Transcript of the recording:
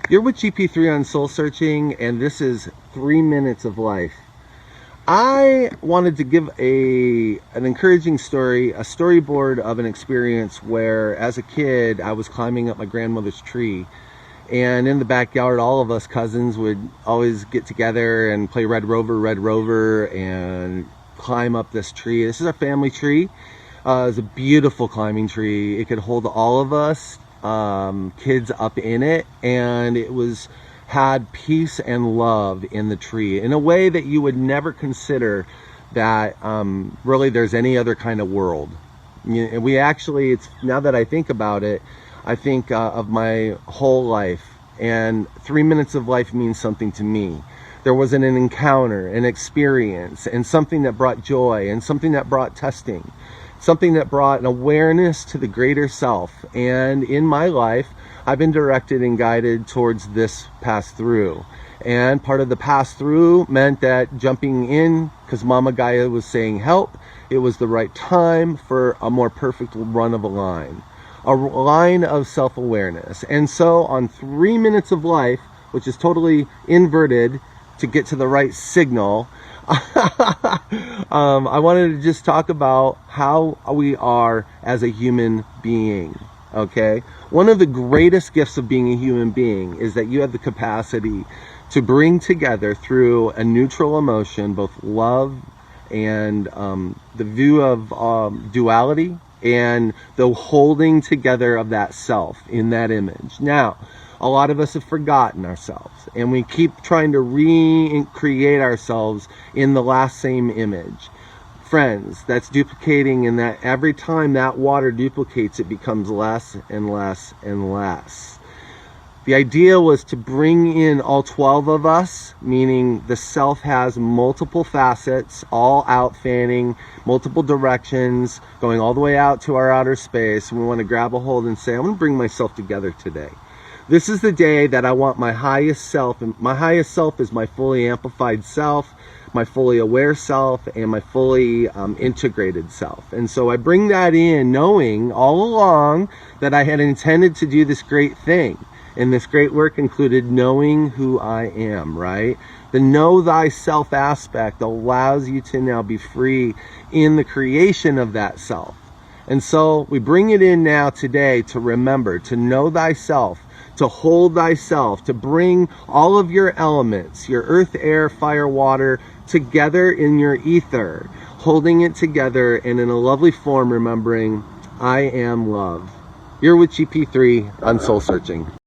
You're with GP3 on Soul Searching, and this is 3 Minutes of Life. I wanted to give an encouraging story, a storyboard of an experience where, as a kid, I was climbing up my grandmother's tree. And in the backyard, all of us cousins would always get together and play Red Rover, and climb up this tree. This is a family tree. It's a beautiful climbing tree. It could hold all of us kids up in it, and it had peace and love in the tree in a way that you would never consider that really there's any other kind of world. And we actually, it's now that I think about it, I think of my whole life, and 3 minutes of life means something to me. There was an encounter, an experience, and something that brought joy, and something that brought testing, something that brought an awareness to the greater self. And in my life, I've been directed and guided towards this pass through. And part of the pass through meant that jumping in, because Mama Gaia was saying help, it was the right time for a more perfect run of a line of self-awareness. And so on 3 minutes of life, which is totally inverted to get to the right signal, I wanted to just talk about how we are as a human being, okay? One of the greatest gifts of being a human being is that you have the capacity to bring together through a neutral emotion, both love and the view of duality and the holding together of that self in that image. Now, a lot of us have forgotten ourselves, and we keep trying to recreate ourselves in the last same image. Friends, that's duplicating, and that every time that water duplicates, it becomes less and less and less. The idea was to bring in all 12 of us, meaning the self has multiple facets, all out fanning, multiple directions, going all the way out to our outer space. And we want to grab a hold and say, I'm going to bring myself together today. This is the day that I want my highest self, and my highest self is my fully amplified self, my fully aware self, and my fully integrated self. And so I bring that in, knowing all along that I had intended to do this great thing. And this great work included knowing who I am, right? The know thyself aspect allows you to now be free in the creation of that self. And so we bring it in now today to remember, to know thyself, to hold thyself, to bring all of your elements, your earth, air, fire, water, together in your ether, holding it together and in a lovely form, remembering, I am love. You're with GP3 on Soul Searching.